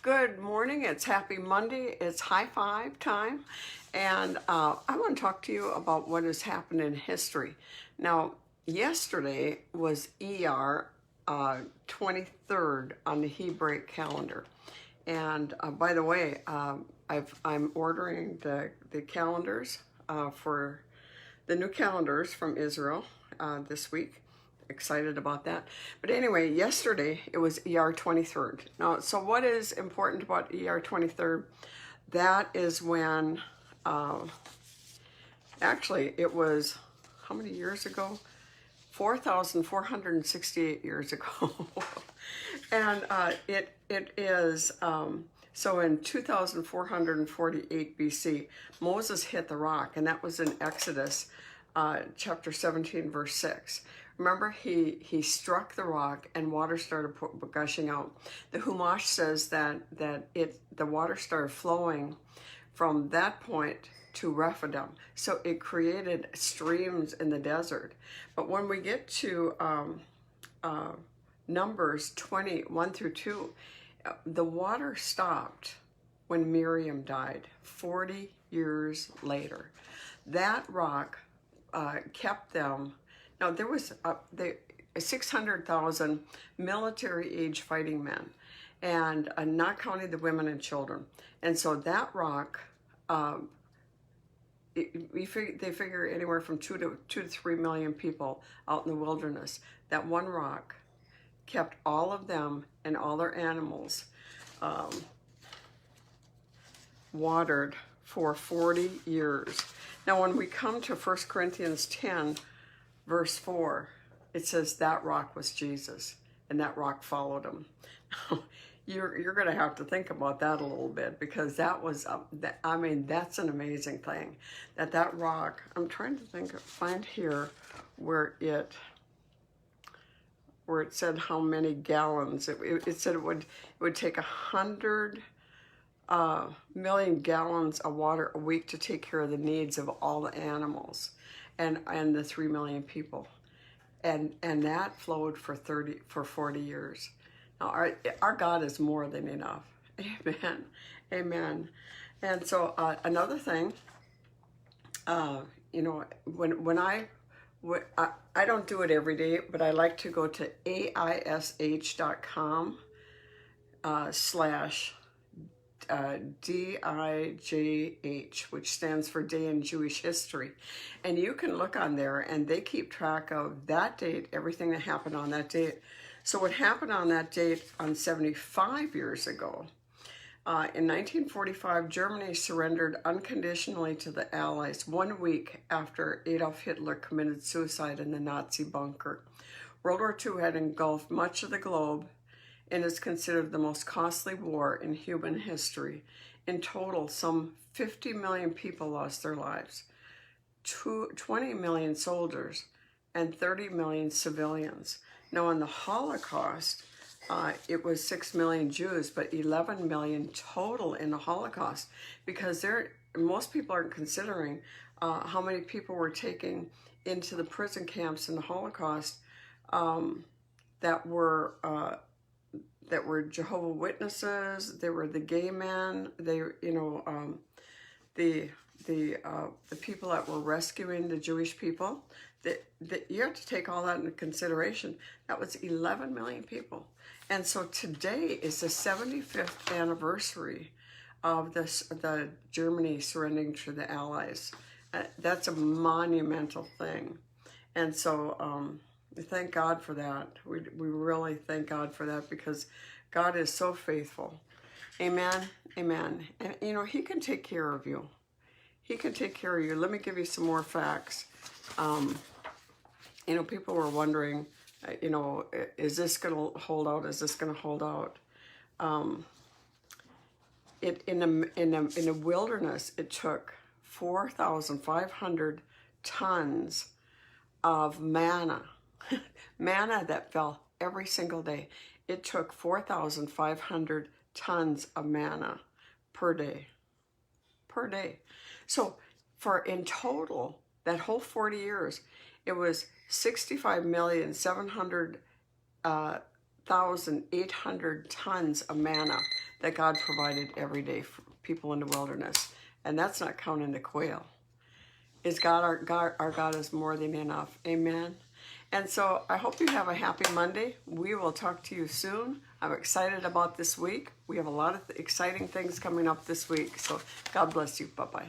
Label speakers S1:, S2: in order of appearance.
S1: Good morning. It's happy Monday. It's high five time. And I want to talk to you about what has happened in history. Now, yesterday was Iyar 23rd on the Hebraic calendar. And by the way, I'm ordering the calendars for the new calendars from Israel this week. Excited about that. But anyway, yesterday it was Iyar 23rd. Now, so what is important about Iyar 23rd? That is when, actually it was, how many years ago? 4,468 years ago. And it is, so in 2448 BC, Moses hit the rock, and that was in Exodus chapter 17, verse 6. Remember, he struck the rock and water started gushing out. The Humash says that the water started flowing from that point to Rephidim. So it created streams in the desert. But when we get to Numbers 20, 1 through 2, the water stopped when Miriam died, 40 years later. That rock kept them. Now, there was 600,000 military-age fighting men, and not counting the women and children. And so that rock, they figure anywhere from 2 to 3 million people out in the wilderness. That one rock kept all of them and all their animals watered for 40 years. Now, when we come to 1 Corinthians 10, verse 4, it says that rock was Jesus, and that rock followed him. You're going to have to think about that a little bit, because that was, I mean, that's an amazing thing. That rock, I'm trying to find here where it said how many gallons. It said it would take 100 million gallons of water a week to take care of the needs of all the animals and the 3 million people, and that flowed for 40 years. Now our God is more than enough. Amen, amen. And so another thing, you know, when I don't do it every day, but I like to go to aish.com DIJH, which stands for Day in Jewish History. And you can look on there, and they keep track of that date, everything that happened on that date. So what happened on that date on 75 years ago, in 1945, Germany surrendered unconditionally to the Allies 1 week after Adolf Hitler committed suicide in the Nazi bunker. World War II had engulfed much of the globe and is considered the most costly war in human history. In total, some 50 million people lost their lives, 20 million soldiers, and 30 million civilians. Now, in the Holocaust, it was 6 million Jews, but 11 million total in the Holocaust, because most people aren't considering how many people were taken into the prison camps in the Holocaust that were Jehovah's Witnesses. They were the gay men. They, you know, the people that were rescuing the Jewish people. You have to take all that into consideration. That was 11 million people. And so today is the 75th anniversary of the Germany surrendering to the Allies. That's a monumental thing. And so thank God for that. We really thank God for that, because God is so faithful. Amen, amen. And you know, he can take care of you. He can take care of you. Let me give you some more facts. You know, people were wondering, you know, is this going to hold out? Is this going to hold out? In the wilderness, it took 4,500 tons of manna. Manna that fell every single day. It took 4,500 tons of manna per day. Per day. So in total, that whole 40 years, it was 65,700,800 tons of manna that God provided every day for people in the wilderness. And that's not counting the quail. Is God, our God is more than enough. Amen. And so I hope you have a happy Monday. We will talk to you soon. I'm excited about this week. We have a lot of exciting things coming up this week. So God bless you. Bye-bye.